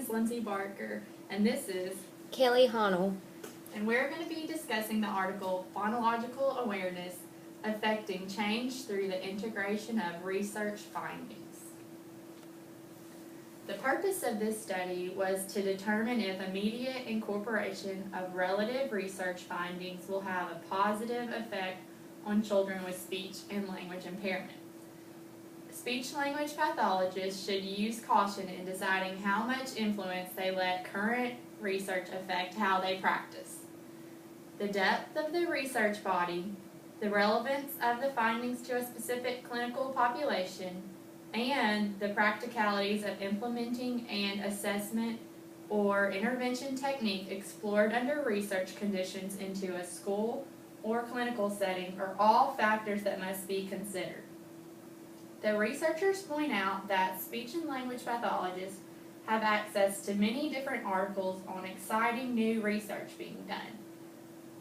is Lindsay Barker, and this is Kelly Honnell. And we're going to be discussing the article Phonological Awareness Affecting Change Through the Integration of Research Findings. The purpose of this study was to determine if immediate incorporation of relative research findings will have a positive effect on children with speech and language impairment. Speech-language pathologists should use caution in deciding how much influence they let current research affect how they practice. The depth of the research body, the relevance of the findings to a specific clinical population, and the practicalities of implementing an assessment or intervention technique explored under research conditions into a school or clinical setting are all factors that must be considered. The researchers point out that speech and language pathologists have access to many different articles on exciting new research being done.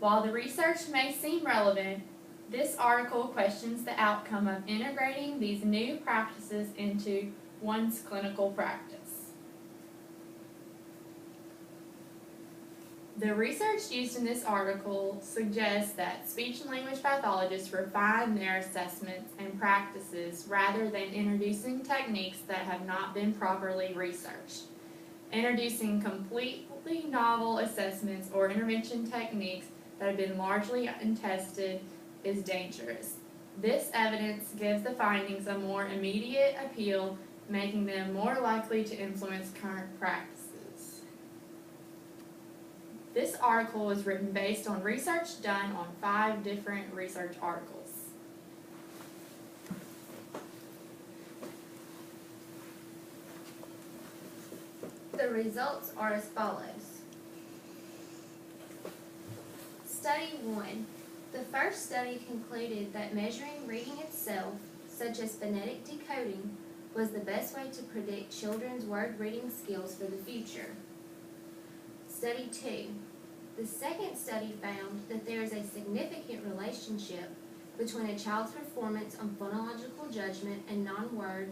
While the research may seem relevant, this article questions the outcome of integrating these new practices into one's clinical practice. The research used in this article suggests that speech and language pathologists refine their assessments and practices rather than introducing techniques that have not been properly researched. Introducing completely novel assessments or intervention techniques that have been largely untested is dangerous. This evidence gives the findings a more immediate appeal, making them more likely to influence current practices. This article was written based on research done on 5 different research articles. The results are as follows. Study 1. The first study concluded that measuring reading itself, such as phonetic decoding, was the best way to predict children's word reading skills for the future. Study 2. The second study found that there is a significant relationship between a child's performance on phonological judgment and non-word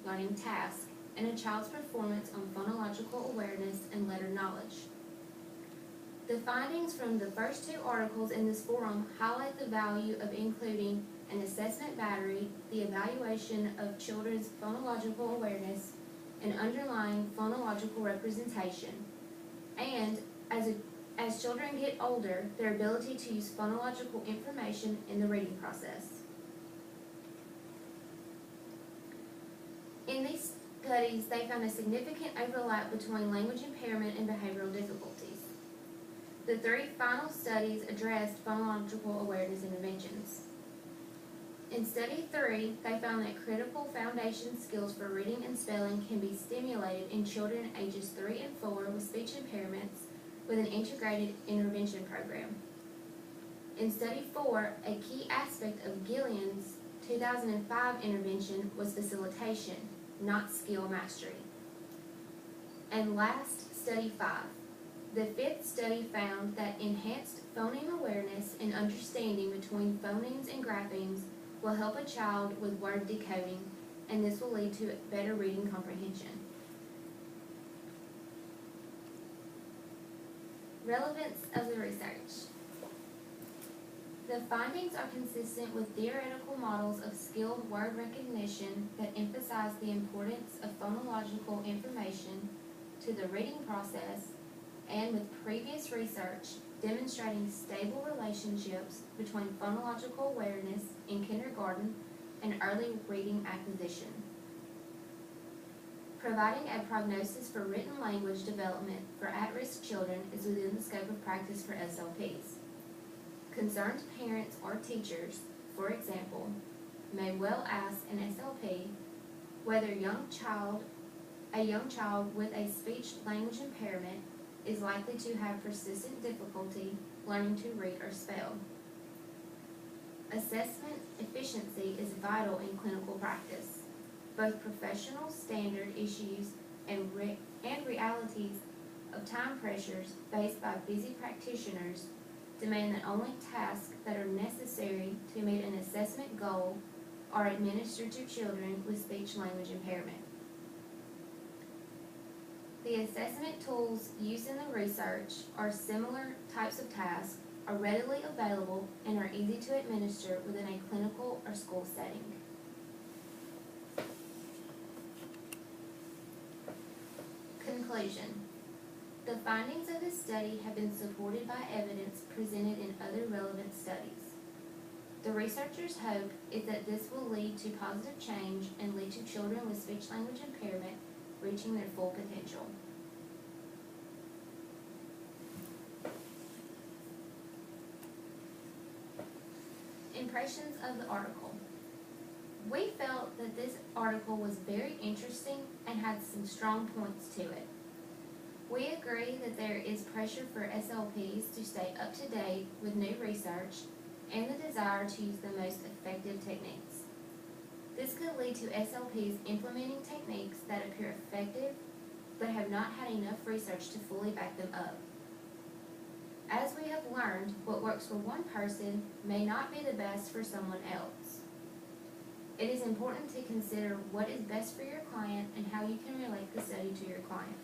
learning tasks and a child's performance on phonological awareness and letter knowledge. The findings from the first 2 articles in this forum highlight the value of including an assessment battery, the evaluation of children's phonological awareness, and underlying phonological representation, and as children get older, their ability to use phonological information in the reading process. In these studies, they found a significant overlap between language impairment and behavioral difficulties. The 3 final studies addressed phonological awareness interventions. In Study 3, they found that critical foundation skills for reading and spelling can be stimulated in children ages 3 and 4 with speech impairments with an integrated intervention program. In Study 4, a key aspect of Gillian's 2005 intervention was facilitation, not skill mastery. And last, Study 5. The 5th study found that enhanced phoneme awareness and understanding between phonemes and graphemes will help a child with word decoding, and this will lead to better reading comprehension. Relevance of the research. The findings are consistent with theoretical models of skilled word recognition that emphasize the importance of phonological information to the reading process, and with previous research demonstrating stable relationships between phonological awareness in kindergarten and early reading acquisition. Providing a prognosis for written language development for at-risk children is within the scope of practice for SLPs. Concerned parents or teachers, for example, may well ask an SLP whether a young child with a speech-language impairment is likely to have persistent difficulty learning to read or spell. Assessment efficiency is vital in clinical practice. Both professional standard issues and realities of time pressures faced by busy practitioners demand that only tasks that are necessary to meet an assessment goal are administered to children with speech-language impairment. The assessment tools used in the research or similar types of tasks are readily available and are easy to administer within a clinical or school setting. Conclusion. The findings of this study have been supported by evidence presented in other relevant studies. The researchers' hope is that this will lead to positive change and lead to children with speech-language impairment reaching their full potential. Impressions of the article. We felt that this article was very interesting and had some strong points to it. We agree that there is pressure for SLPs to stay up to date with new research and the desire to use the most effective techniques. This could lead to SLPs implementing techniques that appear effective but have not had enough research to fully back them up. As we have learned, what works for one person may not be the best for someone else. It is important to consider what is best for your client and how you can relate the study to your client.